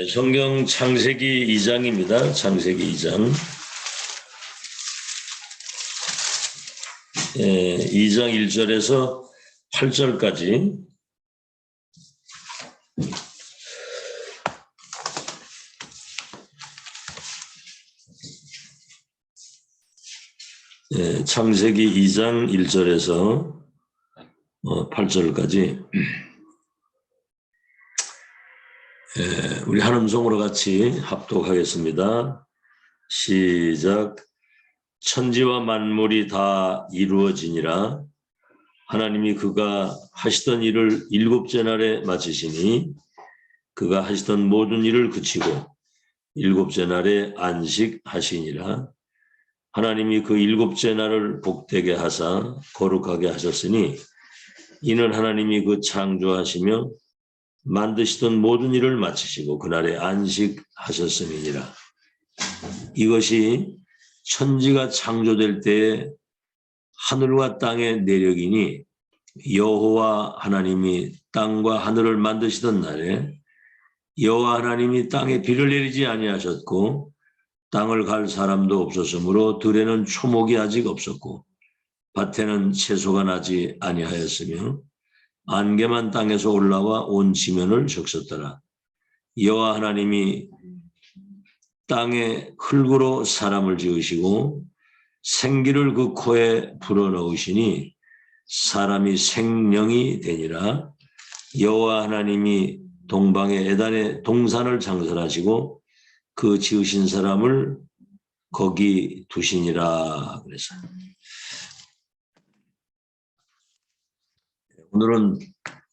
성경 창세기 2장입니다. 창세기 2장. 2장 1절에서 8절까지 창세기 2장 1절에서 8절까지 우리 한 음성으로 같이 합독하겠습니다. 시작. 천지와 만물이 다 이루어지니라. 하나님이 그가 하시던 일을 일곱째 날에 마치시니 그가 하시던 모든 일을 그치고 일곱째 날에 안식하시니라. 하나님이 그 일곱째 날을 복되게 하사 거룩하게 하셨으니 이는 하나님이 그 창조하시며 만드시던 모든 일을 마치시고 그날에 안식하셨음이니라. 이것이 천지가 창조될 때에 하늘과 땅의 내력이니 여호와 하나님이 땅과 하늘을 만드시던 날에 여호와 하나님이 땅에 비를 내리지 아니하셨고 땅을 갈 사람도 없었으므로 들에는 초목이 아직 없었고 밭에는 채소가 나지 아니하였으며 안개만 땅에서 올라와 온 지면을 적셨더라. 여호와 하나님이 땅에 흙으로 사람을 지으시고 생기를 그 코에 불어넣으시니 사람이 생명이 되니라. 여호와 하나님이 동방의 에단에 동산을 창설하시고 그 지으신 사람을 거기 두시니라. 그래서 오늘은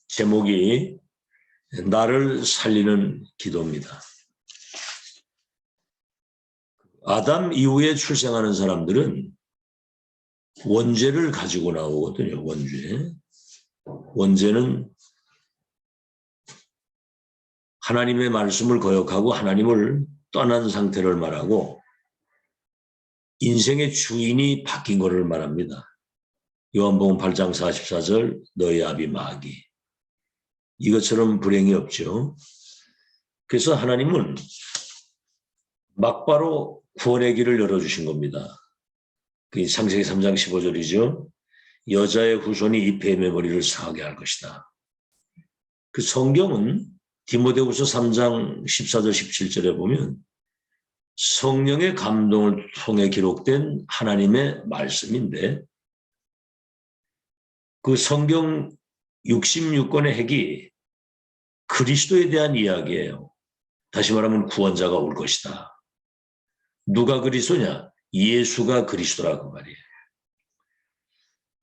제목이 나를 살리는 기도입니다. 아담 이후에 출생하는 사람들은 원죄를 가지고 나오거든요. 원죄는 하나님의 말씀을 거역하고 하나님을 떠난 상태를 말하고 인생의 주인이 바뀐 것을 말합니다. 요한복음 8장 44절 너희 아비 마귀. 이것처럼 불행이 없죠. 그래서 하나님은 막바로 구원의 길을 열어주신 겁니다. 그게 창세기 3장 15절이죠. 여자의 후손이 이 뱀의 머리를 상하게 할 것이다. 그 성경은 디모데후서 3장 14절 17절에 보면 성령의 감동을 통해 기록된 하나님의 말씀인데 그 성경 66권의 핵이 그리스도에 대한 이야기예요. 다시 말하면 구원자가 올 것이다. 누가 그리스도냐? 예수가 그리스도라고 말이에요.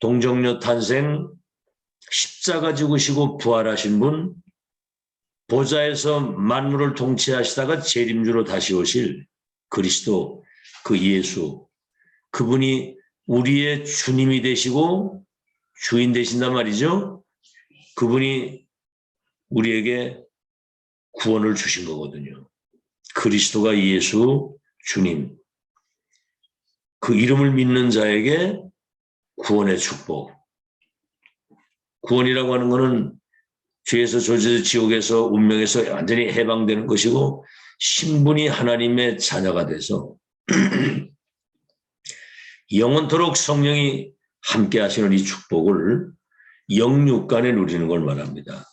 동정녀 탄생, 십자가 지구시고 부활하신 분, 보좌에서 만물을 통치하시다가 재림주로 다시 오실 그리스도, 그 예수, 그분이 우리의 주님이 되시고 주인 되신단 말이죠. 그분이 우리에게 구원을 주신 거거든요. 그리스도가 예수, 주님. 그 이름을 믿는 자에게 구원의 축복. 구원이라고 하는 것은 죄에서 저주 지옥에서 운명에서 완전히 해방되는 것이고 신분이 하나님의 자녀가 돼서 영원토록 성령이 함께 하시는 이 축복을 영육간에 누리는 걸 말합니다.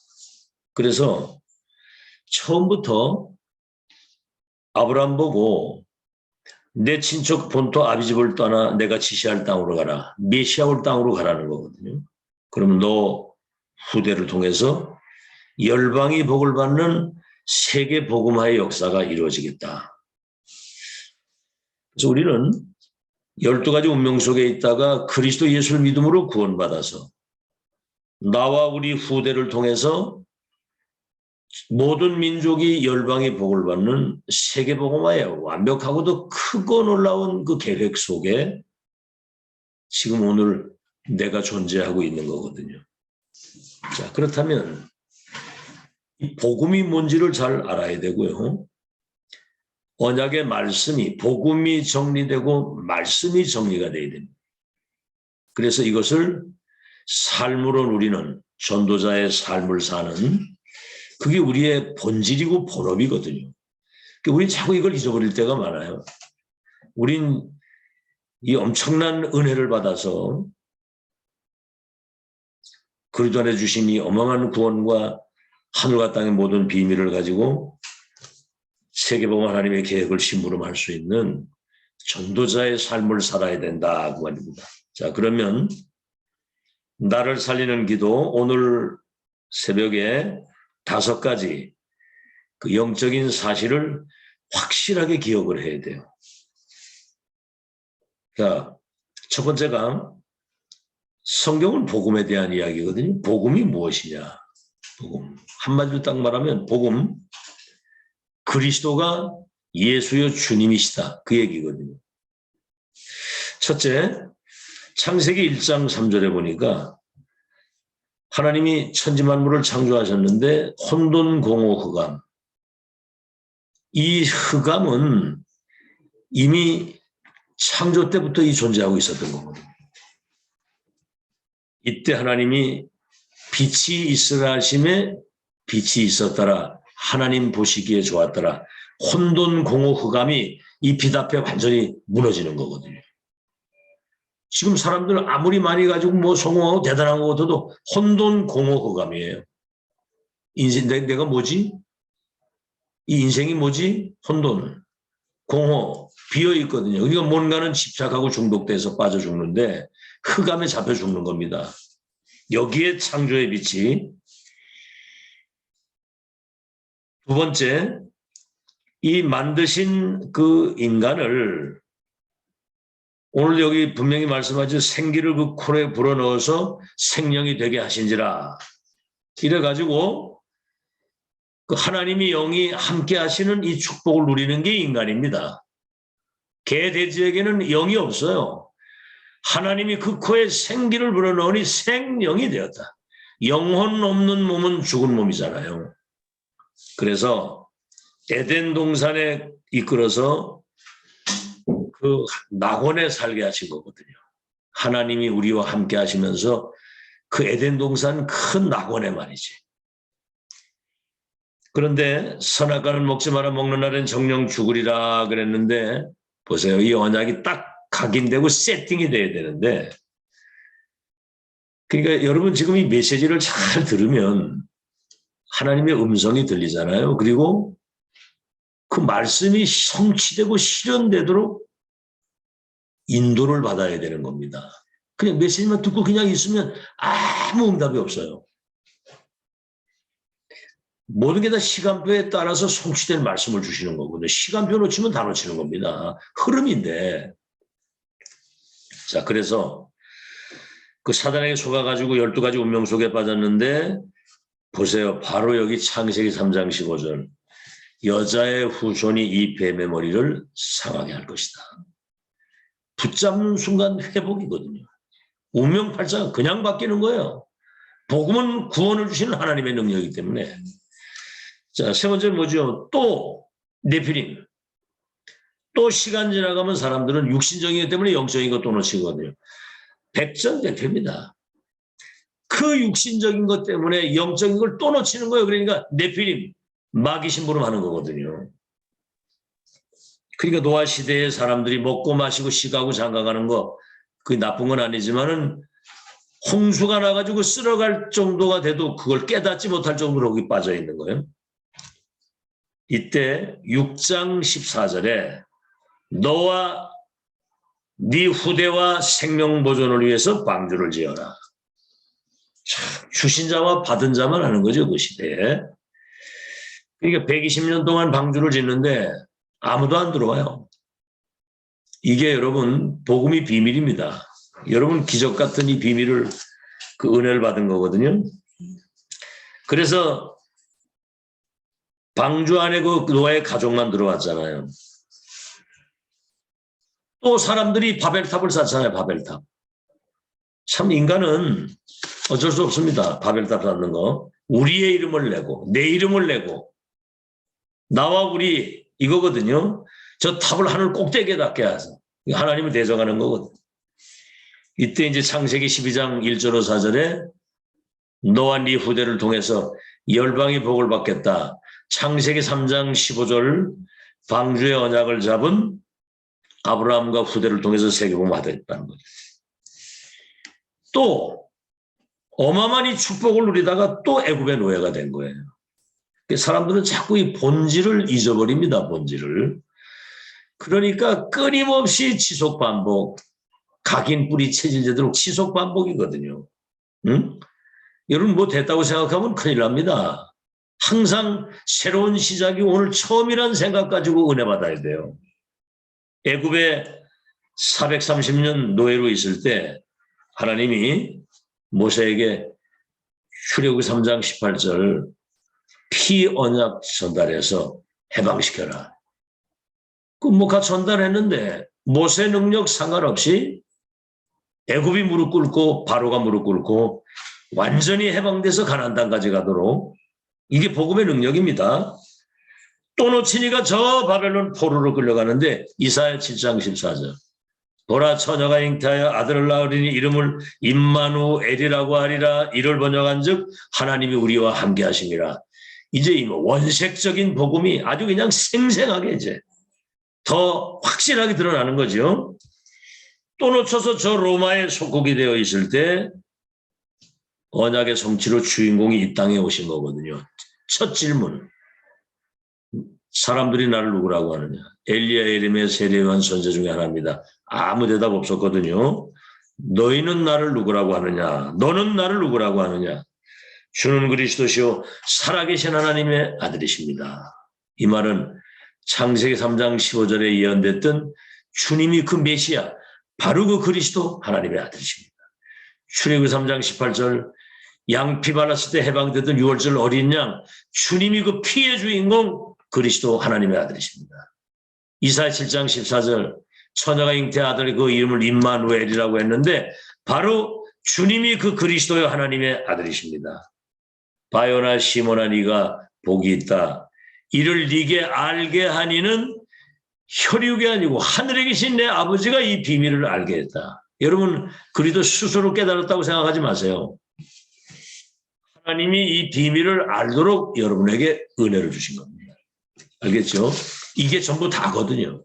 그래서 처음부터 아브라함 보고 내 친척 본토 아비집을 떠나 내가 지시할 땅으로 가라. 메시아 올 땅으로 가라는 거거든요. 그러면 너 후대를 통해서 열방이 복을 받는 세계 복음화의 역사가 이루어지겠다. 그래서 우리는 12가지 운명 속에 있다가 그리스도 예수를 믿음으로 구원받아서 나와 우리 후대를 통해서 모든 민족이 열방의 복을 받는 세계복음화의 완벽하고도 크고 놀라운 그 계획 속에 지금 오늘 내가 존재하고 있는 거거든요. 자, 그렇다면 이 복음이 뭔지를 잘 알아야 되고요. 언약의 말씀이, 복음이 정리되고 말씀이 정리가 돼야 됩니다. 그래서 이것을 삶으로 누리는 전도자의 삶을 사는 그게 우리의 본질이고 본업이거든요. 우린 자꾸 이걸 잊어버릴 때가 많아요. 우린 이 엄청난 은혜를 받아서 그리스도 안에 주신 이 어마어마한 구원과 하늘과 땅의 모든 비밀을 가지고 세계복음 하나님의 계획을 심부름할 수 있는 전도자의 삶을 살아야 된다 그 말입니다. 자, 그러면 나를 살리는 기도 오늘 새벽에 5가지 그 영적인 사실을 확실하게 기억을 해야 돼요. 자, 첫 번째가 성경은 복음에 대한 이야기거든요. 복음이 무엇이냐? 복음. 한마디로 딱 말하면 복음, 그리스도가 예수여 주님이시다. 그 얘기거든요. 첫째, 창세기 1장 3절에 보니까 하나님이 천지만물을 창조하셨는데 혼돈공허 흑암. 이 흑암은 이미 창조 때부터 존재하고 있었던 거거든요. 이때 하나님이 빛이 있으라 하심에 빛이 있었더라. 하나님 보시기에 좋았더라. 혼돈공허 흑암이 이 빛 앞에 완전히 무너지는 거거든요. 지금 사람들 아무리 많이 가지고 뭐 성공하고 대단한 거 같아도 혼돈공허 흑암이에요. 인생 내가 뭐지? 이 인생이 뭐지? 혼돈, 공허, 비어있거든요. 그러니까 뭔가는 집착하고 중독돼서 빠져 죽는데 흑암에 잡혀 죽는 겁니다. 여기에 창조의 빛이. 두 번째, 이 만드신 그 인간을 오늘 여기 분명히 말씀하죠. 생기를 그 코에 불어넣어서 생명이 되게 하신지라. 이래가지고 그 하나님이 영이 함께 하시는 이 축복을 누리는 게 인간입니다. 개, 돼지에게는 영이 없어요. 하나님이 그 코에 생기를 불어넣으니 생명이 되었다. 영혼 없는 몸은 죽은 몸이잖아요. 그래서 에덴 동산에 이끌어서 그 낙원에 살게 하신 거거든요. 하나님이 우리와 함께 하시면서 그 에덴 동산 큰 낙원에 말이지. 그런데 선악과는 먹지 마라 먹는 날엔 정령 죽으리라 그랬는데 보세요. 이 언약이 딱 각인되고 세팅이 돼야 되는데 그러니까 여러분 지금 이 메시지를 잘 들으면 하나님의 음성이 들리잖아요. 그리고 그 말씀이 성취되고 실현되도록 인도를 받아야 되는 겁니다. 그냥 메시지만 듣고 그냥 있으면 아무 응답이 없어요. 모든 게 다 시간표에 따라서 성취된 말씀을 주시는 거거든요. 시간표 놓치면 다 놓치는 겁니다. 흐름인데. 자, 그래서 그 사단에게 속아가지고 12가지 운명 속에 빠졌는데 보세요. 바로 여기 창세기 3장 15절. 여자의 후손이 이 뱀의 머리를 상하게 할 것이다. 붙잡는 순간 회복이거든요. 운명팔자가 그냥 바뀌는 거예요. 복음은 구원을 주시는 하나님의 능력이기 때문에. 자, 세 번째는 뭐죠? 또 네피림. 또 시간 지나가면 사람들은 육신적이기 때문에 영적인 것 또 놓치거든요. 백전백패입니다. 그 육신적인 것 때문에 영적인 걸 또 놓치는 거예요. 그러니까 네피림, 마귀 심부름하는 거거든요. 그러니까 노아 시대에 사람들이 먹고 마시고 시가고 장가가는 거 그게 나쁜 건 아니지만은 홍수가 나가지고 쓸어갈 정도가 돼도 그걸 깨닫지 못할 정도로 거기 빠져 있는 거예요. 이때 6장 14절에 너와 네 후대와 생명 보존을 위해서 방주를 지어라. 참, 주신 자와 받은 자만 하는 거죠, 그 시대에. 그러니까 120년 동안 방주를 짓는데 아무도 안 들어와요. 이게 여러분 복음이 비밀입니다. 여러분 기적 같은 이 비밀을 그 은혜를 받은 거거든요. 그래서 방주 안에 그 노아의 가족만 들어왔잖아요. 또 사람들이 바벨탑을 쌓잖아요. 바벨탑. 참 인간은 어쩔 수 없습니다. 바벨탑 쌓는 거. 우리의 이름을 내고 내 이름을 내고 나와 우리 이거거든요. 저 탑을 하늘 꼭대기에 닿게 해서 하나님을 대적하는 거거든요. 이때 이제 창세기 12장 1절로 4절에 너와 네 후대를 통해서 열방이 복을 받겠다. 창세기 3장 15절 방주의 언약을 잡은 아브라함과 후대를 통해서 세계복음 받았다는 거죠. 또 어마어마한 이 축복을 누리다가 또 애굽의 노예가 된 거예요. 사람들은 자꾸 이 본질을 잊어버립니다. 본질을. 그러니까 끊임없이 지속 반복, 각인 뿌리 체질제대로 지속 반복이거든요. 응? 여러분 뭐 됐다고 생각하면 큰일 납니다. 항상 새로운 시작이 오늘 처음이라는 생각 가지고 은혜 받아야 돼요. 애굽에 430년 노예로 있을 때 하나님이 모세에게 출애굽기 3장 18절 피 언약 전달해서 해방시켜라. 그 뭐가 전달했는데 모세 능력 상관없이 애굽이 무릎 꿇고 바로가 무릎 꿇고 완전히 해방돼서 가나안 땅까지 가도록 이게 복음의 능력입니다. 또 놓치니까 저 바벨론 포로로 끌려가는데 이사야 7장 14절 보라 처녀가 잉태하여 아들을 낳으리니 이름을 임마누엘이라고 하리라. 이를 번역한즉 하나님이 우리와 함께 하심이라. 이제 이 원색적인 복음이 아주 그냥 생생하게 이제 더 확실하게 드러나는 거죠. 또 놓쳐서 저 로마에 속국이 되어 있을 때 언약의 성취로 주인공이 이 땅에 오신 거거든요. 첫 질문. 사람들이 나를 누구라고 하느냐. 엘리야 에림의 세례요한 선지 중에 하나입니다. 아무 대답 없었거든요. 너희는 나를 누구라고 하느냐. 너는 나를 누구라고 하느냐. 주는 그리스도시요 살아계신 하나님의 아들이십니다. 이 말은 창세기 3장 15절에 예언됐던 주님이 그 메시아 바로 그 그리스도 하나님의 아들이십니다. 출애굽기 3장 18절 양피 발랐을 때 해방되던 6월절 어린 양 주님이 그 피의 주인공 그리스도 하나님의 아들이십니다. 이사야 7장 14절 처녀가 잉태한 아들 그 이름을 임마누엘이라고 했는데 바로 주님이 그 그리스도의 하나님의 아들이십니다. 바요나 시몬아 네가 복이 있다. 이를 네게 알게 하니는 혈육이 아니고 하늘에 계신 내 아버지가 이 비밀을 알게 했다. 여러분 그리도 스스로 깨달았다고 생각하지 마세요. 하나님이 이 비밀을 알도록 여러분에게 은혜를 주신 겁니다. 알겠죠? 이게 전부 다거든요.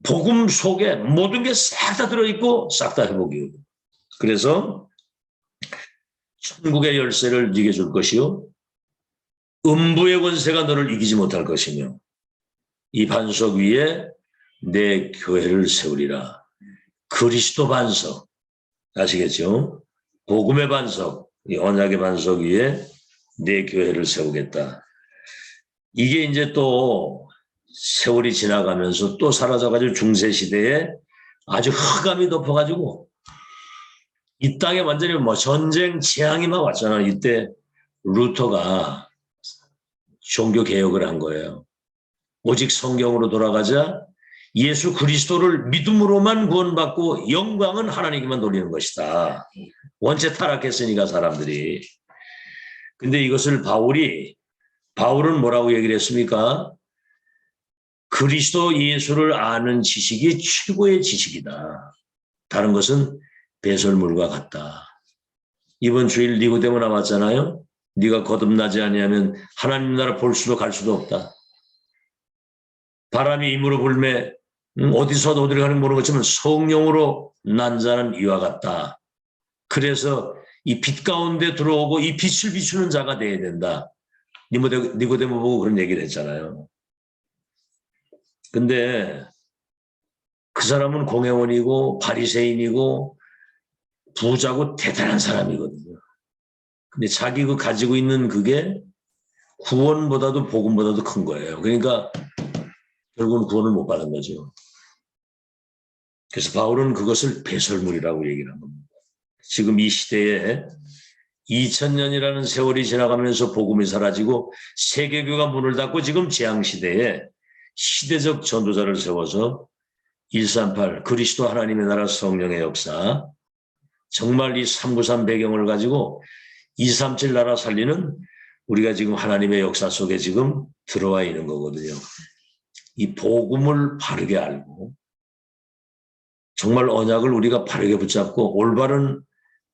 복음 속에 모든 게 싹 다 들어있고 싹 다 회복이에요. 그래서 천국의 열쇠를 네게 줄 것이요 음부의 권세가 너를 이기지 못할 것이며 이 반석 위에 내 교회를 세우리라. 그리스도 반석 아시겠죠? 복음의 반석, 이 언약의 반석 위에 내 교회를 세우겠다. 이게 이제 또 세월이 지나가면서 또 사라져가지고 중세시대에 아주 흑암이 덮어가지고 이 땅에 완전히 뭐 전쟁 재앙이 막 왔잖아요. 이때 루터가 종교 개혁을 한 거예요. 오직 성경으로 돌아가자 예수 그리스도를 믿음으로만 구원받고 영광은 하나님께만 돌리는 것이다. 원체 타락했으니까 사람들이. 근데 이것을 바울은 뭐라고 얘기를 했습니까? 그리스도 예수를 아는 지식이 최고의 지식이다. 다른 것은 배설물과 같다. 이번 주일 니고데모 나왔잖아요. 네가 거듭나지 아니하면 하나님 나라 볼 수도 갈 수도 없다. 바람이 임으로 불매 어디서도 어디를 가는 모르는 것처럼 성령으로 난 자는 이와 같다. 그래서 이 빛 가운데 들어오고 이 빛을 비추는 자가 되어야 된다. 니고데모 보고 그런 얘기를 했잖아요. 근데 그 사람은 공회원이고 바리새인이고 부자고 대단한 사람이거든요. 근데 자기 그 가지고 있는 그게 구원보다도 복음보다도 큰 거예요. 그러니까 결국은 구원을 못 받은 거죠. 그래서 바울은 그것을 배설물이라고 얘기를 한 겁니다. 지금 이 시대에 2000년이라는 세월이 지나가면서 복음이 사라지고 세계교가 문을 닫고 지금 재앙시대에 시대적 전도자를 세워서 138 그리스도 하나님의 나라 성령의 역사 정말 이 393 배경을 가지고 237 나라 살리는 우리가 지금 하나님의 역사 속에 지금 들어와 있는 거거든요. 이 복음을 바르게 알고 정말 언약을 우리가 바르게 붙잡고 올바른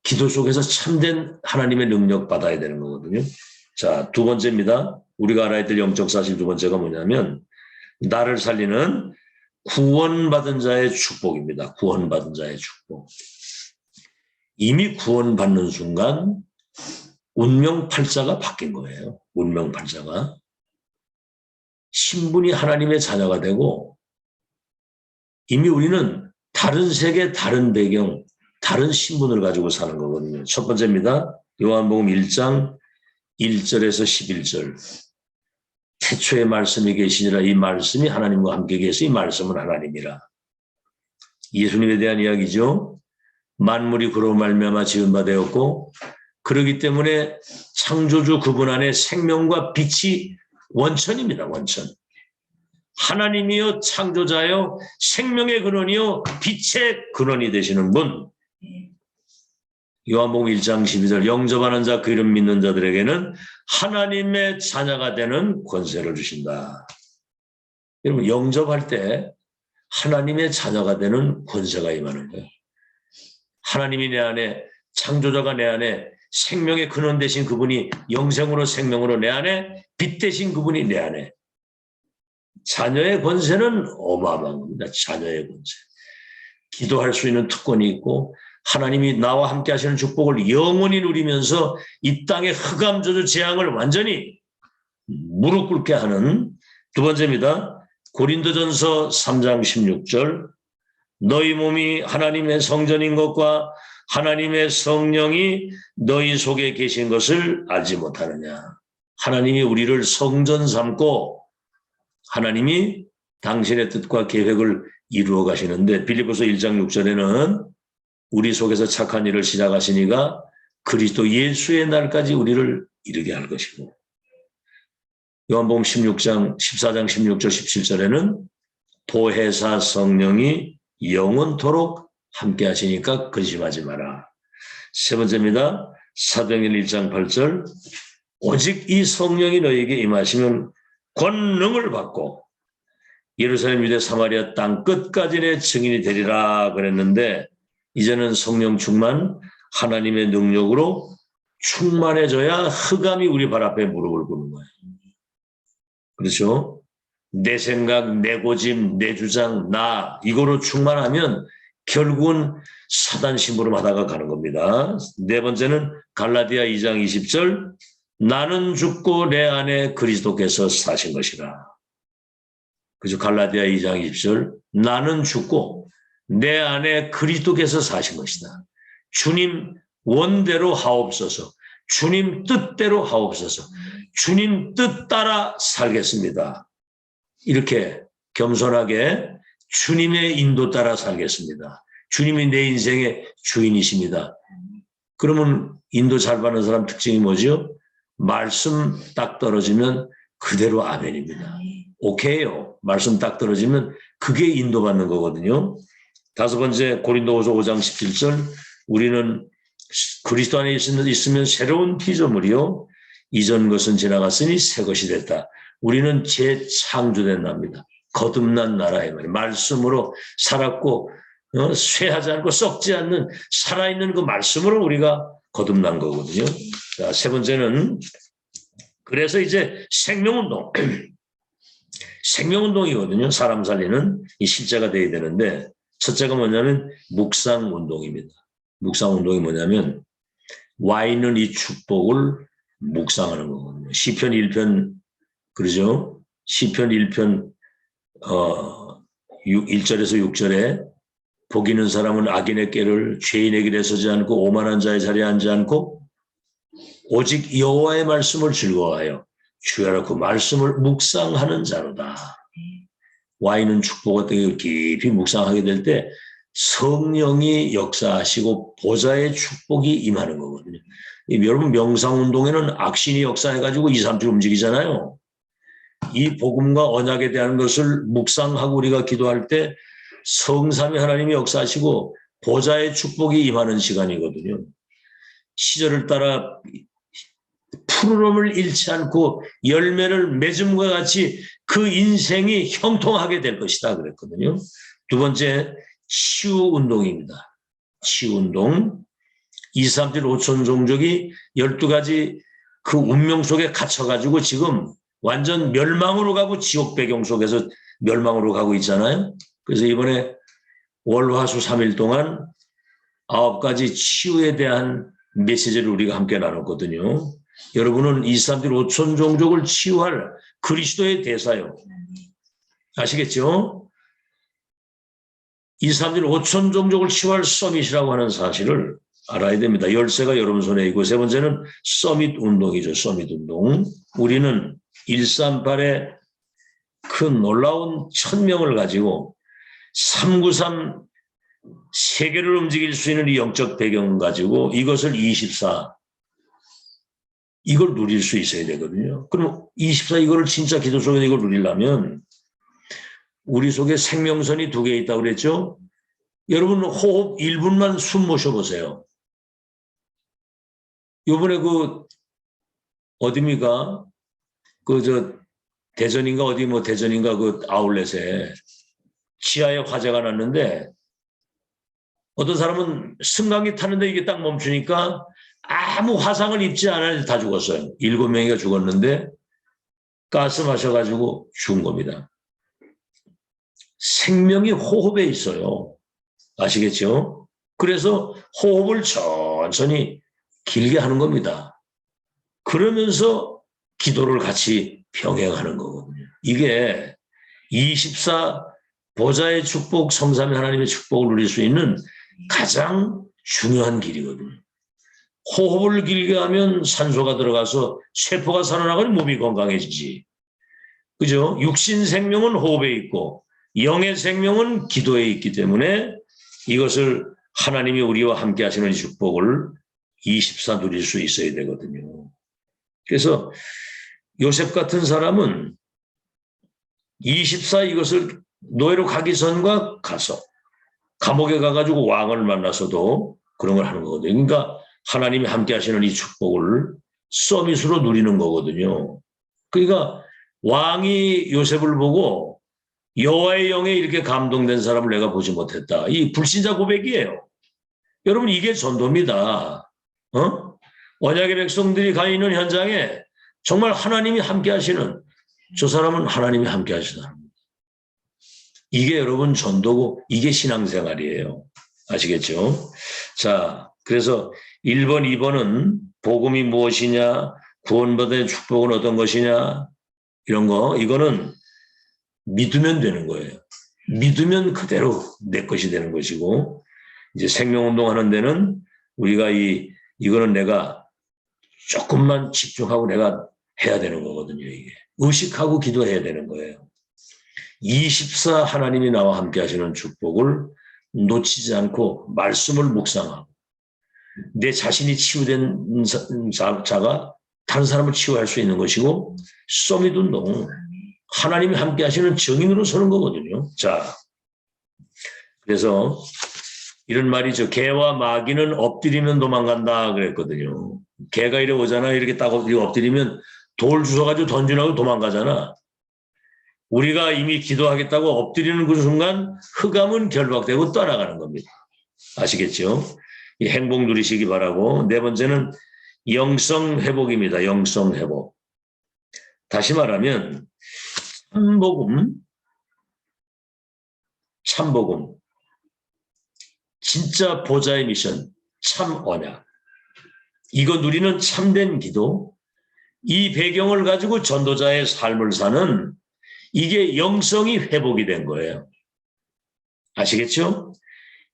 기도 속에서 참된 하나님의 능력 받아야 되는 거거든요. 자, 두 번째입니다. 우리가 알아야 될 영적 사실 두 번째가 뭐냐면 나를 살리는 구원받은 자의 축복입니다. 구원받은 자의 축복. 이미 구원받는 순간 운명팔자가 바뀐 거예요. 운명팔자가. 신분이 하나님의 자녀가 되고 이미 우리는 다른 세계, 다른 배경, 다른 신분을 가지고 사는 거거든요. 첫 번째입니다. 요한복음 1장 1절에서 11절. 태초에 말씀이 계시니라. 이 말씀이 하나님과 함께 계시 이 말씀은 하나님이라. 예수님에 대한 이야기죠. 만물이 그로 말미암아 지은 바 되었고 그러기 때문에 창조주 그분 안에 생명과 빛이 원천입니다. 원천. 하나님이요 창조자요 생명의 근원이요 빛의 근원이 되시는 분. 요한복음 1장 12절 영접하는 자 그 이름 믿는 자들에게는 하나님의 자녀가 되는 권세를 주신다. 여러분 영접할 때 하나님의 자녀가 되는 권세가 임하는 거예요. 하나님이 내 안에 창조자가 내 안에 생명의 근원 되신 그분이 영생으로 생명으로 내 안에 빛 되신 그분이 내 안에 자녀의 권세는 어마어마한 겁니다. 자녀의 권세. 기도할 수 있는 특권이 있고 하나님이 나와 함께 하시는 축복을 영원히 누리면서 이 땅의 흑암저주 재앙을 완전히 무릎 꿇게 하는 두 번째입니다. 고린도전서 3장 16절 너희 몸이 하나님의 성전인 것과 하나님의 성령이 너희 속에 계신 것을 알지 못하느냐. 하나님이 우리를 성전 삼고 하나님이 당신의 뜻과 계획을 이루어 가시는데 빌립보서 1장 6절에는 우리 속에서 착한 일을 시작하시니가 그리스도 예수의 날까지 우리를 이르게 할 것이고 요한복음 14장 16절 17절에는 보혜사 성령이 영원토록 함께 하시니까 근심하지 마라. 세 번째입니다. 사도행전 1장 8절 오직 이 성령이 너에게 임하시면 권능을 받고 예루살렘 유대 사마리아 땅 끝까지 내 증인이 되리라 그랬는데 이제는 성령 충만 하나님의 능력으로 충만해져야 흑암이 우리 발 앞에 무릎을 꿇는 거예요. 그렇죠? 내 생각, 내 고집, 내 주장, 나 이거로 충만하면 결국은 사단 심부름 하다가 가는 겁니다. 네 번째는 갈라디아 2장 20절 나는 죽고 내 안에 그리스도께서 사신 것이라. 그죠? 갈라디아 2장 20절 나는 죽고 내 안에 그리스도께서 사신 것이다. 주님 원대로 하옵소서. 주님 뜻대로 하옵소서. 주님 뜻 따라 살겠습니다. 이렇게 겸손하게 주님의 인도 따라 살겠습니다. 주님이 내 인생의 주인이십니다. 그러면 인도 잘 받는 사람 특징이 뭐죠? 말씀 딱 떨어지면 그대로 아멘입니다. 오케이요. 말씀 딱 떨어지면 그게 인도받는 거거든요. 다섯 번째 고린도후서 5장 17절 우리는 그리스도 안에 있으면 새로운 피조물이요. 이전 것은 지나갔으니 새 것이 됐다. 우리는 재창조된 나라입니다. 거듭난 나라의 말이에요. 말씀으로 살았고 쇠하지 않고 썩지 않는 살아있는 그 말씀으로 우리가 거듭난 거거든요. 자, 세 번째는 그래서 이제 생명운동. 생명운동이거든요. 사람 살리는 이 실제가 돼야 되는데 첫째가 뭐냐면 묵상운동입니다. 묵상운동이 뭐냐면 와 있는 이 축복을 묵상하는 거거든요. 시편 1편 그러죠? 시편 1편 1절에서 6절에 복 있는 사람은 악인의 꾀를 죄인의 길에 서지 않고 오만한 자의 자리에 앉지 않고 오직 여호와의 말씀을 즐거워하여 주야라 그 말씀을 묵상하는 자로다. 와 있는 축복을 깊이 묵상하게 될 때 성령이 역사하시고 보좌의 축복이 임하는 거거든요. 여러분 명상운동에는 악신이 역사해가지고 2, 3주 움직이잖아요. 이 복음과 언약에 대한 것을 묵상하고 우리가 기도할 때 성삼위 하나님이 역사하시고 보좌의 축복이 임하는 시간이거든요. 시절을 따라 푸르름을 잃지 않고 열매를 맺음과 같이 그 인생이 형통하게 될 것이다 그랬거든요. 두 번째 치유운동입니다. 치유운동 2, 3, 7, 5천 종족이 12가지 그 운명 속에 갇혀가지고 지금 완전 멸망으로 가고 지옥 배경 속에서 멸망으로 가고 있잖아요. 그래서 이번에 월화수 3일 동안 9가지 치유에 대한 메시지를 우리가 함께 나눴거든요. 여러분은 23들 5천 종족을 치유할 그리스도의 대사요. 아시겠죠? 23들 5천 종족을 치유할 서밋이라고 하는 사실을 알아야 됩니다. 열쇠가 여러분 손에 있고, 세 번째는 서밋 운동이죠. 서밋 운동. 우리는 138의 그 놀라운 1000명을 가지고 393 세계를 움직일 수 있는 이 영적 배경 가지고 이것을 24 이걸 누릴 수 있어야 되거든요. 그럼 24 이거를 진짜 기도 속에 이걸 누리려면 우리 속에 생명선이 2개 있다고 그랬죠? 여러분 호흡 1분만 숨 모셔보세요. 요번에 어디입니까? 대전인가 어디 대전인가 아울렛에 지하에 화재가 났는데 어떤 사람은 승강기 타는데 이게 딱 멈추니까 아무 화상을 입지 않아도 다 죽었어요. 7명이가 죽었는데 가스 마셔가지고 죽은 겁니다. 생명이 호흡에 있어요. 아시겠죠? 그래서 호흡을 천천히 길게 하는 겁니다. 그러면서 기도를 같이 병행하는 거거든요. 이게 24 보좌의 축복, 성삼위 하나님의 축복을 누릴 수 있는 가장 중요한 길이거든요. 호흡을 길게 하면 산소가 들어가서 세포가 살아나고 몸이 건강해지지. 그죠? 육신 생명은 호흡에 있고 영의 생명은 기도에 있기 때문에 이것을 하나님이 우리와 함께 하시는 이 축복을 24 누릴 수 있어야 되거든요. 그래서 요셉 같은 사람은 24 이것을 노예로 가기 전과 가서 감옥에 가가지고 왕을 만나서도 그런 걸 하는 거거든요. 그러니까 하나님이 함께 하시는 이 축복을 서밋으로 누리는 거거든요. 그러니까 왕이 요셉을 보고 여호와의 영에 이렇게 감동된 사람을 내가 보지 못했다. 이 불신자 고백이에요. 여러분 이게 전도입니다. 언약의 백성들이 가 있는 현장에 정말 하나님이 함께 하시는 저 사람은 하나님이 함께 하시다. 이게 여러분 전도고 이게 신앙생활이에요. 아시겠죠? 자, 그래서 1번, 2번은 복음이 무엇이냐, 구원받은 축복은 어떤 것이냐 이런 거 이거는 믿으면 되는 거예요. 믿으면 그대로 내 것이 되는 것이고 이제 생명운동하는 데는 우리가 이거는 내가 조금만 집중하고 내가 해야 되는 거거든요. 이게 의식하고 기도해야 되는 거예요. 24 하나님이 나와 함께 하시는 축복을 놓치지 않고 말씀을 묵상하고 내 자신이 치유된 자가 다른 사람을 치유할 수 있는 것이고 서밋 운동 하나님이 함께 하시는 증인으로 서는 거거든요. 자, 그래서 이런 말이죠. 개와 마귀는 엎드리면 도망간다 그랬거든요. 개가 이래 오잖아. 이렇게 딱 엎드리면 돌 주워가지고 던지라고 도망가잖아. 우리가 이미 기도하겠다고 엎드리는 그 순간 흑암은 결박되고 떠나가는 겁니다. 아시겠죠? 이 행복 누리시기 바라고. 네 번째는 영성 회복입니다. 영성 회복. 다시 말하면 참복음, 진짜 보좌의 미션, 참 언약. 이거 누리는 참된 기도, 이 배경을 가지고 전도자의 삶을 사는 이게 영성이 회복이 된 거예요. 아시겠죠?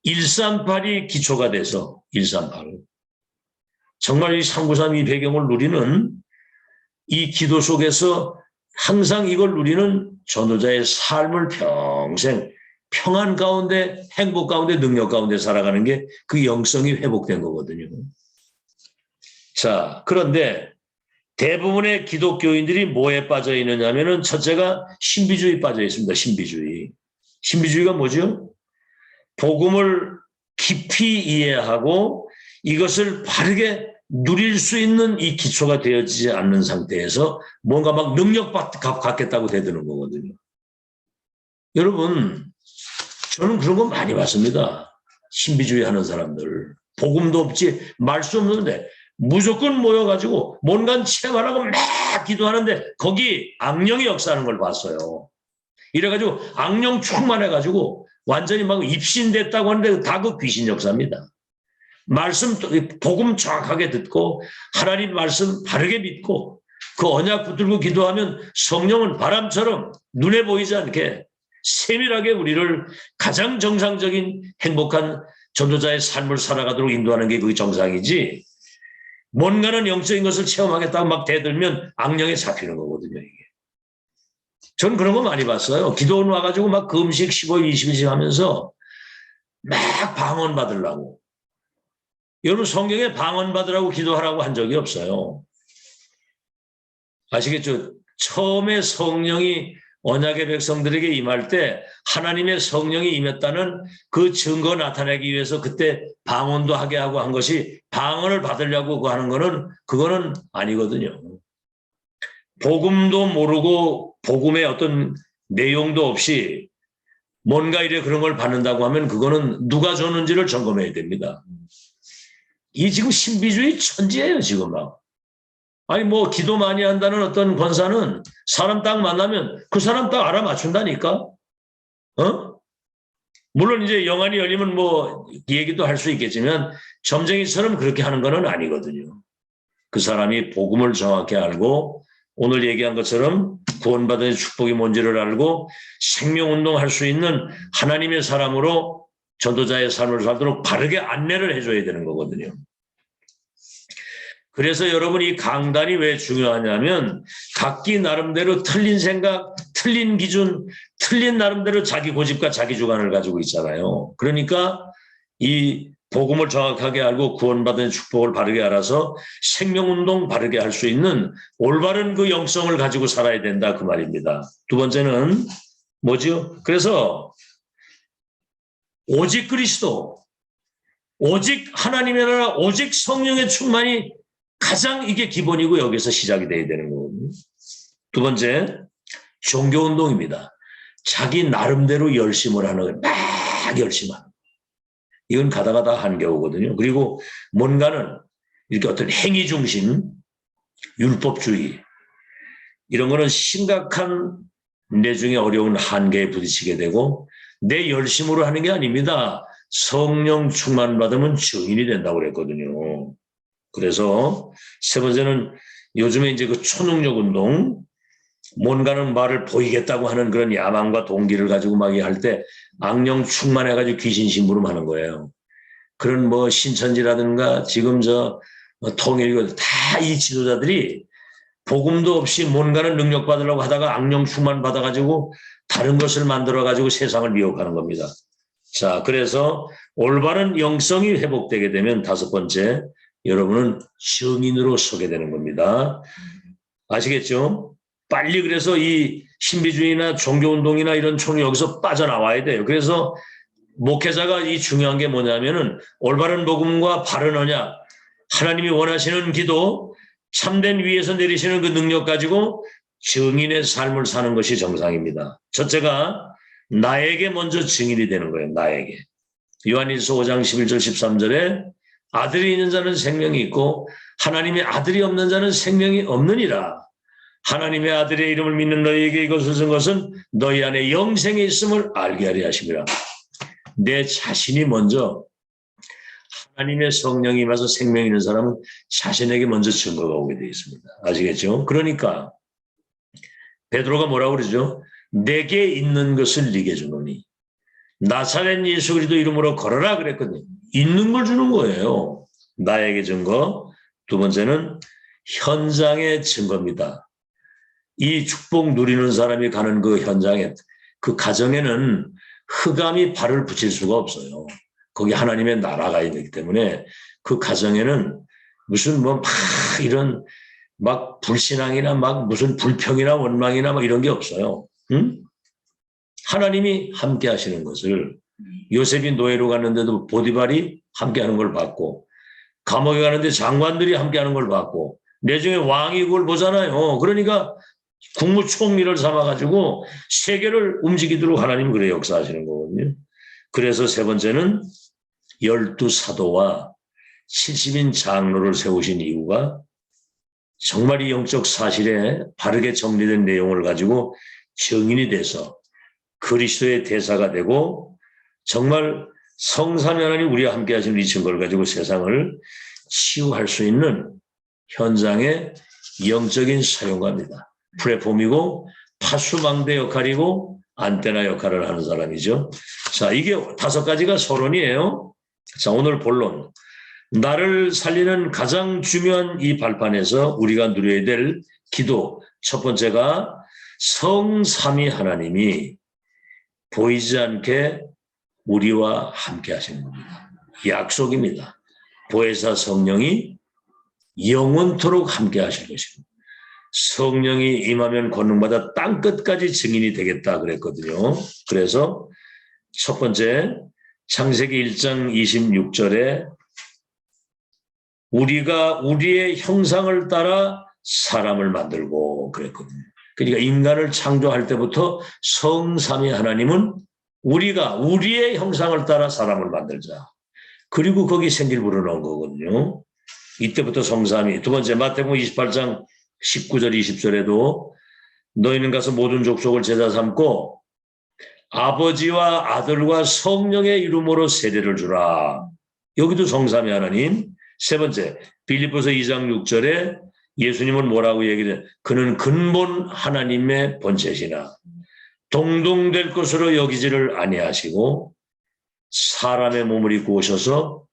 138이 기초가 돼서 138. 정말 이 393 이 배경을 누리는 이 기도 속에서 항상 이걸 누리는 전도자의 삶을 평생 평안 가운데 행복 가운데 능력 가운데 살아가는 게 그 영성이 회복된 거거든요. 자, 그런데 대부분의 기독교인들이 뭐에 빠져 있느냐 하면은 첫째가 신비주의 빠져 있습니다. 신비주의. 신비주의가 뭐죠? 복음을 깊이 이해하고 이것을 바르게 누릴 수 있는 이 기초가 되어지지 않는 상태에서 뭔가 막 능력 갖겠다고 대드는 거거든요. 여러분, 저는 그런 거 많이 봤습니다. 신비주의 하는 사람들. 복음도 없지, 말수 없는데 무조건 모여가지고 뭔가 체험하라고 막 기도하는데 거기 악령이 역사하는 걸 봤어요. 이래가지고 악령 충만해가지고 완전히 막 입신됐다고 하는데 다 그 귀신 역사입니다. 말씀, 복음 정확하게 듣고 하나님 말씀 바르게 믿고 그 언약 붙들고 기도하면 성령은 바람처럼 눈에 보이지 않게 세밀하게 우리를 가장 정상적인 행복한 전도자의 삶을 살아가도록 인도하는 게 그게 정상이지, 뭔가는 영적인 것을 체험하겠다고 막 대들면 악령에 잡히는 거거든요, 이게. 전 그런 거 많이 봤어요. 기도원 와가지고 막 금식 15일, 20일씩 하면서 막 방언 받으려고. 여러분, 성경에 방언 받으라고 기도하라고 한 적이 없어요. 아시겠죠? 처음에 성령이 언약의 백성들에게 임할 때 하나님의 성령이 임했다는 그 증거 나타내기 위해서 그때 방언도 하게 하고 한 것이 방언을 받으려고 하는 거는 그거는 아니거든요. 복음도 모르고 복음의 어떤 내용도 없이 뭔가 이래 그런 걸 받는다고 하면 그거는 누가 줬는지를 점검해야 됩니다. 이 지금 신비주의 천지예요, 지금 막. 아니, 뭐, 기도 많이 한다는 어떤 권사는 사람 딱 만나면 그 사람 딱 알아맞춘다니까? 물론 이제 영안이 열리면 뭐, 얘기도 할 수 있겠지만, 점쟁이처럼 그렇게 하는 건 아니거든요. 그 사람이 복음을 정확히 알고, 오늘 얘기한 것처럼 구원받은 축복이 뭔지를 알고, 생명운동 할 수 있는 하나님의 사람으로 전도자의 삶을 살도록 바르게 안내를 해줘야 되는 거거든요. 그래서 여러분, 이 강단이 왜 중요하냐면 각기 나름대로 틀린 생각, 틀린 기준, 틀린 나름대로 자기 고집과 자기 주관을 가지고 있잖아요. 그러니까 이 복음을 정확하게 알고 구원받은 축복을 바르게 알아서 생명운동 바르게 할 수 있는 올바른 그 영성을 가지고 살아야 된다, 그 말입니다. 두 번째는 뭐지요? 그래서 오직 그리스도, 오직 하나님의 나라, 오직 성령의 충만이 가장 이게 기본이고 여기서 시작이 돼야 되는 거거든요. 두 번째, 종교운동입니다. 자기 나름대로 열심을 하는 거예요. 막 열심하는 거예요. 이건 가다가 다 한계우거든요. 그리고 뭔가는 이렇게 어떤 행위 중심, 율법주의, 이런 거는 심각한 내중에 어려운 한계에 부딪히게 되고 내 열심으로 하는 게 아닙니다. 성령 충만 받으면 증인이 된다고 그랬거든요. 그래서 세 번째는 요즘에 이제 그 초능력 운동, 뭔가는 말을 보이겠다고 하는 그런 야망과 동기를 가지고 막 할 때 악령 충만해가지고 귀신 심부름하는 거예요. 그런 뭐 신천지라든가 지금 저 통일교 다 이 지도자들이 복음도 없이 뭔가는 능력 받으려고 하다가 악령 충만 받아가지고 다른 것을 만들어가지고 세상을 미혹하는 겁니다. 자, 그래서 올바른 영성이 회복되게 되면 다섯 번째, 여러분은 증인으로 서게 되는 겁니다. 아시겠죠? 빨리 그래서 이 신비주의나 종교운동이나 이런 총이 여기서 빠져나와야 돼요. 그래서 목회자가 이 중요한 게 뭐냐면은 올바른 복음과 바른 언약, 하나님이 원하시는 기도, 참된 위에서 내리시는 그 능력 가지고 증인의 삶을 사는 것이 정상입니다. 첫째가 나에게 먼저 증인이 되는 거예요. 나에게. 요한일서 5장 11절 13절에 아들이 있는 자는 생명이 있고 하나님의 아들이 없는 자는 생명이 없느니라. 하나님의 아들의 이름을 믿는 너희에게 이것을 쓴 것은 너희 안에 영생이 있음을 알게 하려 하심이라. 내 자신이 먼저 하나님의 성령이 임해서 생명이 있는 사람은 자신에게 먼저 증거가 오게 되어 있습니다. 아시겠죠? 그러니까 베드로가 뭐라고 그러죠? 내게 있는 것을 네게 주노니 나사렛 예수 그리스도 이름으로 걸어라 그랬거든요. 있는 걸 주는 거예요. 나에게 증거. 두 번째는 현장의 증거입니다. 이 축복 누리는 사람이 가는 그 현장에, 그 가정에는 흑암이 발을 붙일 수가 없어요. 거기 하나님의 나라가 있기 때문에 그 가정에는 무슨 뭐 막 이런 막 불신앙이나 막 무슨 불평이나 원망이나 막 이런 게 없어요. 응? 하나님이 함께 하시는 것을, 요셉이 노예로 갔는데도 보디발이 함께 하는 걸 봤고, 감옥에 가는데 장관들이 함께 하는 걸 봤고, 내중에 왕이 그걸 보잖아요. 그러니까 국무총리를 삼아가지고 세계를 움직이도록 하나님이 그래 역사하시는 거거든요. 그래서 세 번째는 12 사도와 70인 장로를 세우신 이유가 정말 이 영적 사실에 바르게 정리된 내용을 가지고 증인이 돼서 그리스도의 대사가 되고 정말 성삼위 하나님 우리와 함께 하시는 이 증거를 가지고 세상을 치유할 수 있는 현장의 영적인 사용가입니다. 플랫폼이고 파수망대 역할이고 안테나 역할을 하는 사람이죠. 자, 이게 5가지가 서론이에요. 자, 오늘 본론. 나를 살리는 가장 중요한 이 발판에서 우리가 누려야 될 기도. 첫 번째가 성삼위 하나님이 보이지 않게 우리와 함께 하시는 겁니다. 약속입니다. 보혜사 성령이 영원토록 함께 하실 것입니다. 성령이 임하면 권능받아 땅끝까지 증인이 되겠다 그랬거든요. 그래서 첫 번째 창세기 1장 26절에 우리가 우리의 형상을 따라 사람을 만들고 그랬거든요. 그러니까 인간을 창조할 때부터 성삼위 하나님은 우리가 우리의 형상을 따라 사람을 만들자. 그리고 거기 생기를 불어넣은 거거든요. 이때부터 성삼위. 두 번째 마태복음 28장 19절 20절에도 너희는 가서 모든 족속을 제자 삼고 아버지와 아들과 성령의 이름으로 세례를 주라. 여기도 성삼위 하나님. 세 번째 빌립보서 2장 6절에 예수님은 뭐라고 얘기를 해요? 그는 근본 하나님의 본체시나 동동될 것으로 여기지를 아니하시고 사람의 몸을 입고 오셔서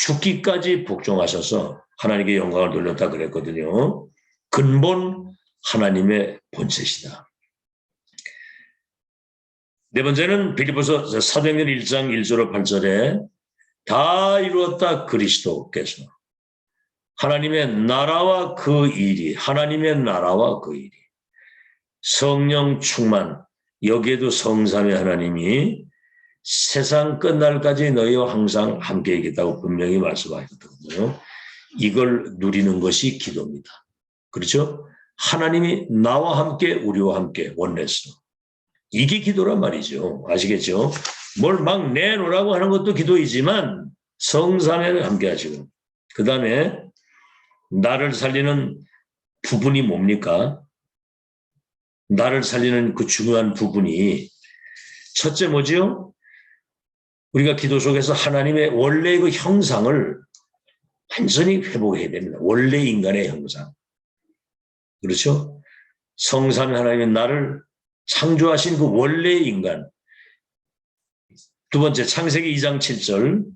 죽기까지 복종하셔서 하나님께 영광을 돌렸다 그랬거든요. 근본 하나님의 본체시다. 네 번째는 빌립보서 사도행전 1장 1절로 8절에 다 이루었다 그리스도께서 하나님의 나라와 그 일이 하나님의 나라와 그 일이 성령 충만 여기에도 성삼위 하나님이 세상 끝날까지 너희와 항상 함께 있겠다고 분명히 말씀하셨거든요. 이걸 누리는 것이 기도입니다. 그렇죠? 하나님이 나와 함께 우리와 함께 원내서 이게 기도란 말이죠. 아시겠죠? 뭘 막 내놓으라고 하는 것도 기도이지만 성삼위를 함께 하시고 그 다음에 나를 살리는 부분이 뭡니까? 나를 살리는 그 중요한 부분이 첫째 뭐지요? 우리가 기도 속에서 하나님의 원래의 그 형상을 완전히 회복해야 됩니다. 원래 인간의 형상. 그렇죠? 성삼위 하나님의 나를 창조하신 그 원래의 인간. 두 번째 창세기 2장 7절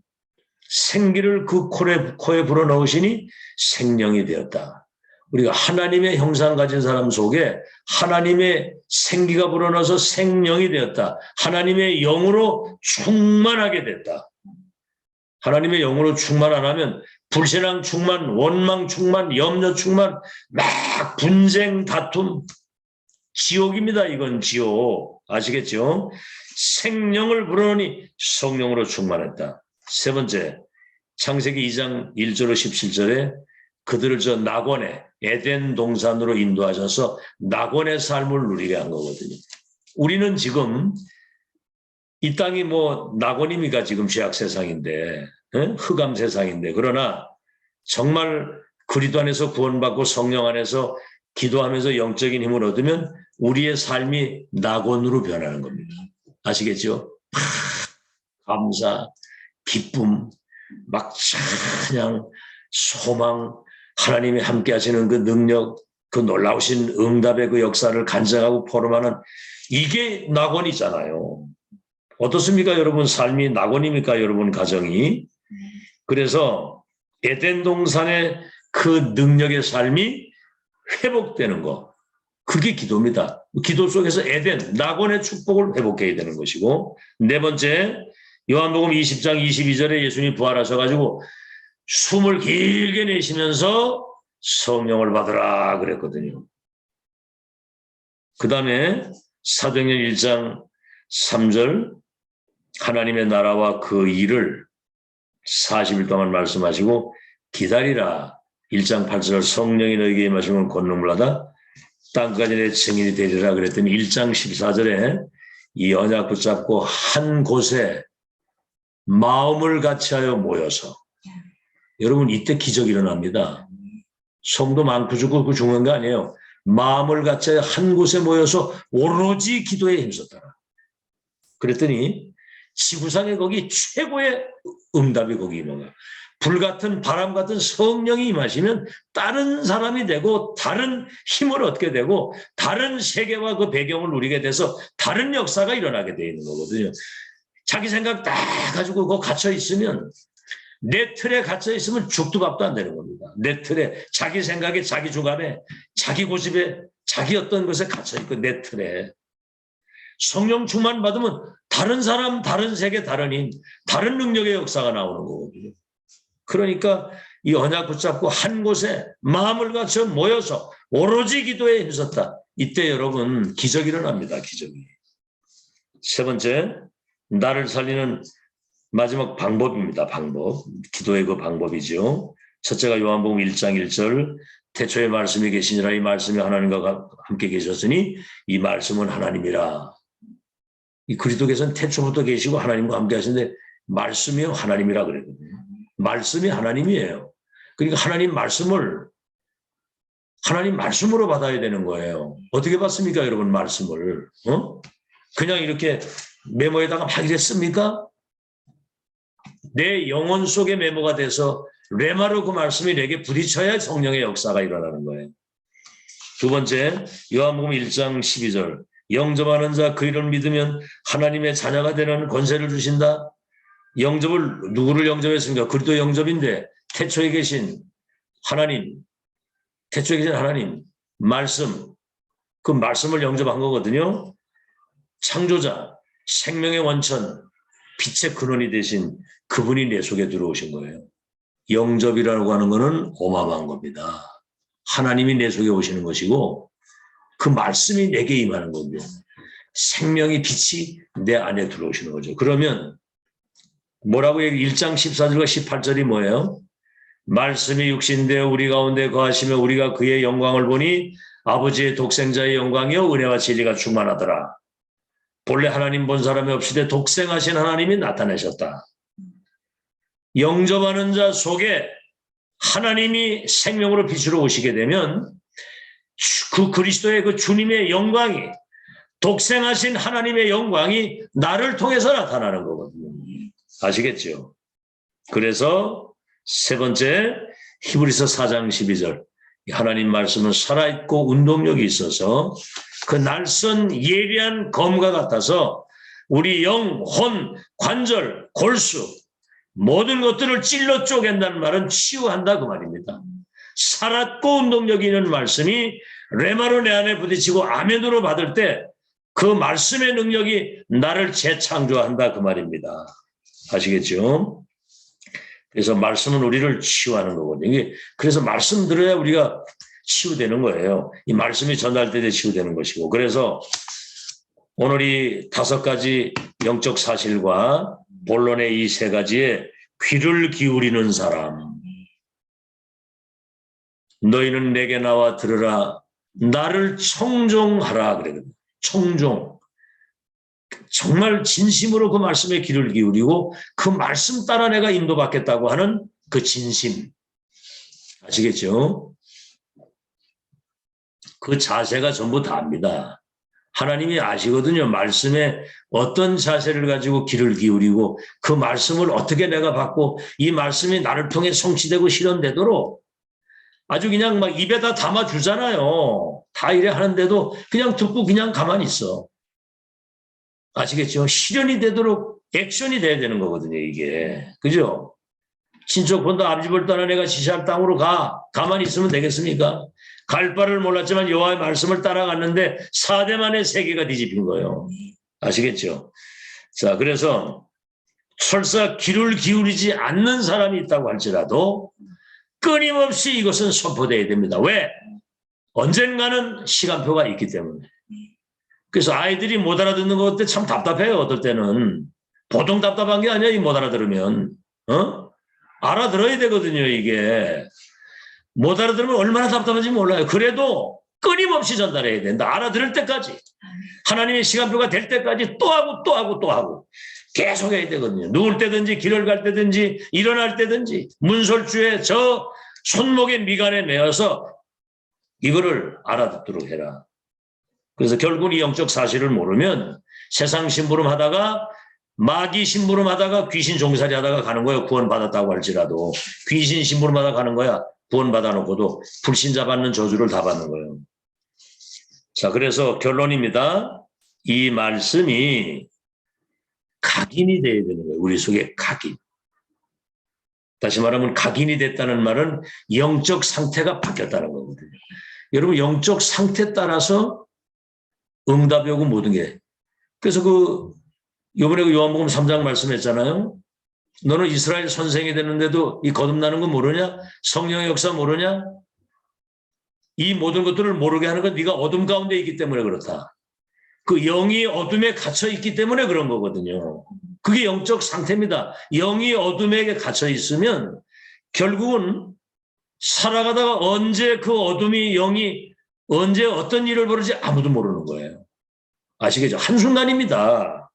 생기를 그 코에 불어넣으시니 생명이 되었다. 우리가 하나님의 형상 가진 사람 속에 하나님의 생기가 불어넣어서 생명이 되었다. 하나님의 영으로 충만하게 됐다. 하나님의 영으로 충만 안 하면 불신앙 충만, 원망 충만, 염려 충만, 막 분쟁, 다툼, 지옥입니다. 이건 지옥. 아시겠죠? 생명을 불어넣으니 성령으로 충만했다. 세 번째, 창세기 2장 1절로 17절에 그들을 저 낙원에 에덴 동산으로 인도하셔서 낙원의 삶을 누리게 한 거거든요. 우리는 지금 이 땅이 뭐 낙원입니까? 지금 죄악 세상인데, 흑암 세상인데. 그러나 정말 그리스도 안에서 구원받고 성령 안에서 기도하면서 영적인 힘을 얻으면 우리의 삶이 낙원으로 변하는 겁니다. 아시겠죠? 감사, 기쁨, 막 찬양, 소망, 하나님이 함께 하시는 그 능력, 그 놀라우신 응답의 그 역사를 간증하고 포럼하는 이게 낙원이잖아요. 어떻습니까, 여러분? 삶이 낙원입니까, 여러분? 가정이? 그래서 에덴 동산의 그 능력의 삶이 회복되는 거. 그게 기도입니다. 기도 속에서 에덴, 낙원의 축복을 회복해야 되는 것이고, 네 번째, 요한복음 20장 22절에 예수님이 부활하셔가지고 숨을 길게 내쉬면서 성령을 받으라 그랬거든요. 그 다음에 사도행전 1장 3절 하나님의 나라와 그 일을 40일 동안 말씀하시고 기다리라. 1장 8절 성령이 너에게 임하시면 권능을 받아 땅까지 내 증인이 되리라 그랬더니 1장 14절에 이 언약 붙잡고 한 곳에 마음을 같이하여 모여서 여러분 이때 기적이 일어납니다. 성도 많고 죽고 그 중요한 거 아니에요. 마음을 갖춰야 한 곳에 모여서 오로지 기도에 힘썼더라. 그랬더니 지구상에 거기 최고의 응답이 거기 있는 거야. 불같은 바람 같은 성령이 임하시면 다른 사람이 되고 다른 힘을 얻게 되고 다른 세계와 그 배경을 누리게 돼서 다른 역사가 일어나게 돼 있는 거거든요. 자기 생각 다 가지고 그 갇혀 있으면 내 틀에 갇혀 있으면 죽도 밥도 안 되는 겁니다. 내 틀에 자기 생각에 자기 주관에 자기 고집에 자기 어떤 것에 갇혀 있고 내 틀에 성령 충만 받으면 다른 사람, 다른 세계, 다른 힘, 다른 능력의 역사가 나오는 거거든요. 그러니까 이 언약 붙잡고 한 곳에 마음을 갖춰 모여서 오로지 기도에 힘썼다. 이때 여러분 기적이 일어납니다. 기적이. 세 번째, 나를 살리는 마지막 방법입니다. 방법. 기도의 그 방법이죠. 첫째가 요한복음 1장 1절 태초에 말씀이 계시니라 이 말씀이 하나님과 함께 계셨으니 이 말씀은 하나님이라. 이 그리스도께서는 태초부터 계시고 하나님과 함께 하시는데 말씀이 하나님이라 그랬거든요. 말씀이 하나님이에요. 그러니까 하나님 말씀으로 받아야 되는 거예요. 어떻게 받습니까, 여러분, 말씀을? 그냥 이렇게 메모에다가 막 이랬습니까? 내 영혼 속에 메모가 돼서 레마로 그 말씀이 내게 부딪혀야 성령의 역사가 일어나는 거예요. 두 번째, 요한복음 1장 12절 영접하는 자 그 이름을 믿으면 하나님의 자녀가 되는 권세를 주신다. 영접을 누구를 영접했습니까? 그리스도 영접인데 태초에 계신 하나님, 말씀, 그 말씀을 영접한 거거든요. 창조자, 생명의 원천, 빛의 근원이 되신 그분이 내 속에 들어오신 거예요. 영접이라고 하는 거는 어마어마한 겁니다. 하나님이 내 속에 오시는 것이고 그 말씀이 내게 임하는 거고요. 생명의 빛이 내 안에 들어오시는 거죠. 그러면 뭐라고 얘기해요? 1장 14절과 18절이 뭐예요? 말씀이 육신되어 우리 가운데 거하시며 우리가 그의 영광을 보니 아버지의 독생자의 영광이요 은혜와 진리가 충만하더라. 본래 하나님 본 사람이 없이되 독생하신 하나님이 나타나셨다. 영접하는 자 속에 하나님이 생명으로 빛으로 오시게 되면 그 그리스도의 그 주님의 영광이 독생하신 하나님의 영광이 나를 통해서 나타나는 거거든요. 아시겠죠? 그래서 세 번째 히브리서 4장 12절 하나님 말씀은 살아있고 운동력이 있어서 그 날선 예리한 검과 같아서 우리 영, 혼, 관절, 골수 모든 것들을 찔러 쪼갠다는 말은 치유한다 그 말입니다. 살았고 운동력이 있는 말씀이 레마로 내 안에 부딪히고 아멘으로 받을 때 그 말씀의 능력이 나를 재창조한다 그 말입니다. 아시겠죠? 그래서 말씀은 우리를 치유하는 거거든요. 그래서 말씀 들어야 우리가 치유되는 거예요. 이 말씀이 전달될 때 치유되는 것이고. 그래서 오늘 이 5가지 영적 사실과 본론의 이 3가지에 귀를 기울이는 사람. 너희는 내게 나와 들으라. 나를 청종하라. 그랬거든요. 청종. 정말 진심으로 그 말씀에 귀를 기울이고 그 말씀 따라 내가 인도받겠다고 하는 그 진심. 아시겠죠? 그 자세가 전부 다입니다. 하나님이 아시거든요. 말씀에 어떤 자세를 가지고 귀를 기울이고 그 말씀을 어떻게 내가 받고 이 말씀이 나를 통해 성취되고 실현되도록 아주 그냥 막 입에다 담아주잖아요. 다 이래 하는데도 그냥 듣고 그냥 가만히 있어. 아시겠죠? 실현이 되도록 액션이 돼야 되는 거거든요, 이게. 그죠? 친척 본다 아버지 볼 떠나 내가 지시할 땅으로 가. 가만히 있으면 되겠습니까? 갈 바를 몰랐지만 여호와의 말씀을 따라갔는데 4대 만에 세계가 뒤집힌 거예요. 아시겠죠? 자, 그래서 설사 귀를 기울이지 않는 사람이 있다고 할지라도 끊임없이 이것은 선포되어야 됩니다. 왜? 언젠가는 시간표가 있기 때문에. 그래서 아이들이 못 알아듣는 것 때 참 답답해요. 어떨 때는. 보통 답답한 게 아니야. 못 알아들으면. 알아들어야 되거든요. 이게. 못 알아들으면 얼마나 답답한지 몰라요. 그래도 끊임없이 전달해야 된다. 알아들을 때까지. 하나님의 시간표가 될 때까지 또 하고 또 하고 또 하고. 계속 해야 되거든요. 누울 때든지 길을 갈 때든지 일어날 때든지 문설주에 저 손목에 미간에 메어서 이거를 알아듣도록 해라. 그래서 결국 이 영적 사실을 모르면 세상 심부름 하다가 마귀 심부름 하다가 귀신 종살이 하다가 가는 거예요. 구원받았다고 할지라도. 귀신 심부름 하다가 가는 거야. 구원받아 놓고도 불신자 받는 저주를 다 받는 거예요. 자, 그래서 결론입니다. 이 말씀이 각인이 돼야 되는 거예요. 우리 속에 각인. 다시 말하면 각인이 됐다는 말은 영적 상태가 바뀌었다는 거거든요. 여러분 영적 상태에 따라서 응답이 오고 모든 게. 그래서 이번에 요한복음 3장 말씀했잖아요. 너는 이스라엘 선생이 되는데도 이 거듭나는 거 모르냐? 성령의 역사 모르냐? 이 모든 것들을 모르게 하는 건 네가 어둠 가운데 있기 때문에 그렇다. 그 영이 어둠에 갇혀 있기 때문에 그런 거거든요. 그게 영적 상태입니다. 영이 어둠에 갇혀 있으면 결국은 살아가다가 언제 그 어둠이 영이 언제 어떤 일을 벌일지 아무도 모르는 거예요. 아시겠죠? 한순간입니다.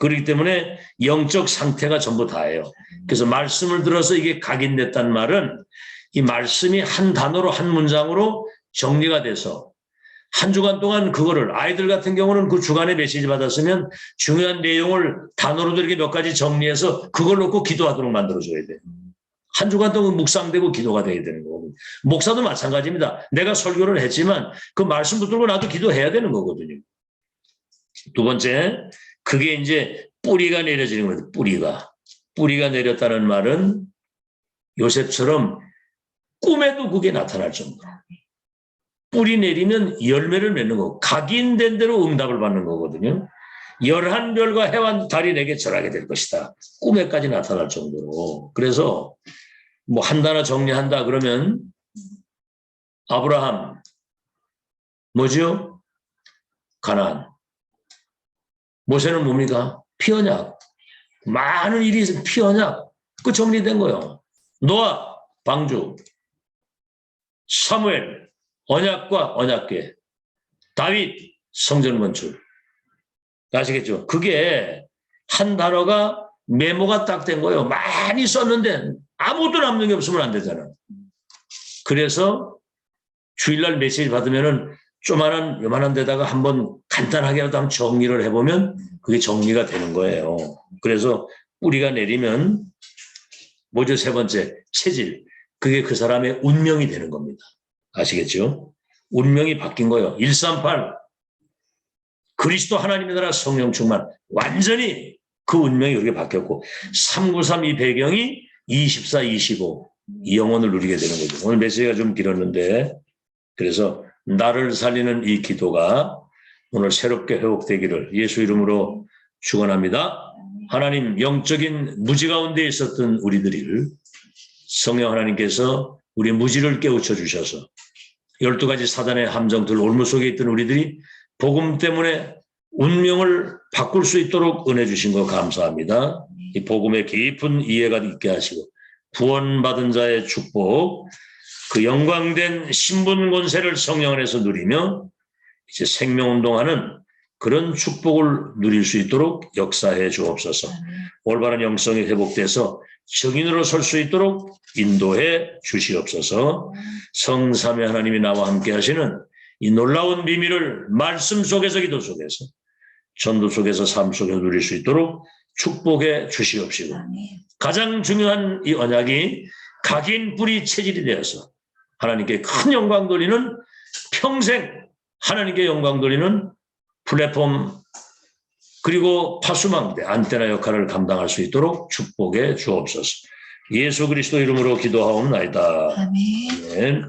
그렇기 때문에 영적 상태가 전부 다예요. 그래서 말씀을 들어서 이게 각인됐단 말은 이 말씀이 한 단어로 한 문장으로 정리가 돼서 한 주간 동안 그거를 아이들 같은 경우는 그 주간에 메시지 받았으면 중요한 내용을 단어로도 이렇게 몇 가지 정리해서 그걸 놓고 기도하도록 만들어줘야 돼요. 한 주간 동안 묵상되고 기도가 돼야 되는 거고 목사도 마찬가지입니다. 내가 설교를 했지만 그 말씀 붙들고 나도 기도해야 되는 거거든요. 두 번째, 그게 이제 뿌리가 내려지는 거예요. 뿌리가 내렸다는 말은 요셉처럼 꿈에도 그게 나타날 정도로. 뿌리 내리면 열매를 맺는 거고 각인된 대로 응답을 받는 거거든요. 11별과 해와 달이 내게 절하게 될 것이다. 꿈에까지 나타날 정도로. 그래서 뭐 한 단어 정리한다 그러면 아브라함 뭐죠? 가나안. 모세는 뭡니까? 피언약. 많은 일이 있어요. 피언약. 그 정리된 거예요. 노아 방주. 사무엘 언약과 언약궤. 다윗 성전 건축. 아시겠죠? 그게 한 단어가 메모가 딱 된 거예요. 많이 썼는데 아무것도 남는 게 없으면 안 되잖아. 그래서 주일날 메시지 받으면은 요만한 데다가 한번 간단하게라도 한번 정리를 해보면 그게 정리가 되는 거예요. 그래서 뿌리가 내리면 뭐죠? 세 번째, 체질. 그게 그 사람의 운명이 되는 겁니다. 아시겠죠? 운명이 바뀐 거예요. 138. 그리스도 하나님의 나라 성령 충만. 완전히 그 운명이 그렇게 바뀌었고 393 이 배경이 24, 25 이 영혼을 누리게 되는 거죠. 오늘 메시지가 좀 길었는데 그래서 나를 살리는 이 기도가 오늘 새롭게 회복되기를 예수 이름으로 축원합니다. 하나님 영적인 무지 가운데 있었던 우리들을 성령 하나님께서 우리 무지를 깨우쳐 주셔서 12가지 사단의 함정들 올무 속에 있던 우리들이 복음 때문에 운명을 바꿀 수 있도록 은혜 주신 거 감사합니다. 이 복음의 깊은 이해가 있게 하시고 구원받은 자의 축복 그 영광된 신분 권세를 성령 안에서 누리며 이제 생명운동하는 그런 축복을 누릴 수 있도록 역사해 주옵소서. 올바른 영성이 회복돼서 증인으로 설 수 있도록 인도해 주시옵소서. 성삼위 하나님이 나와 함께 하시는 이 놀라운 비밀을 말씀 속에서 기도 속에서 전도 속에서 삶 속에서 누릴 수 있도록 축복해 주시옵시고 가장 중요한 이 언약이 각인 뿌리 체질이 되어서 하나님께 큰 영광 돌리는 평생 하나님께 영광 돌리는 플랫폼 그리고 파수망대 안테나 역할을 감당할 수 있도록 축복해 주옵소서. 예수 그리스도 이름으로 기도하옵나이다. 아멘.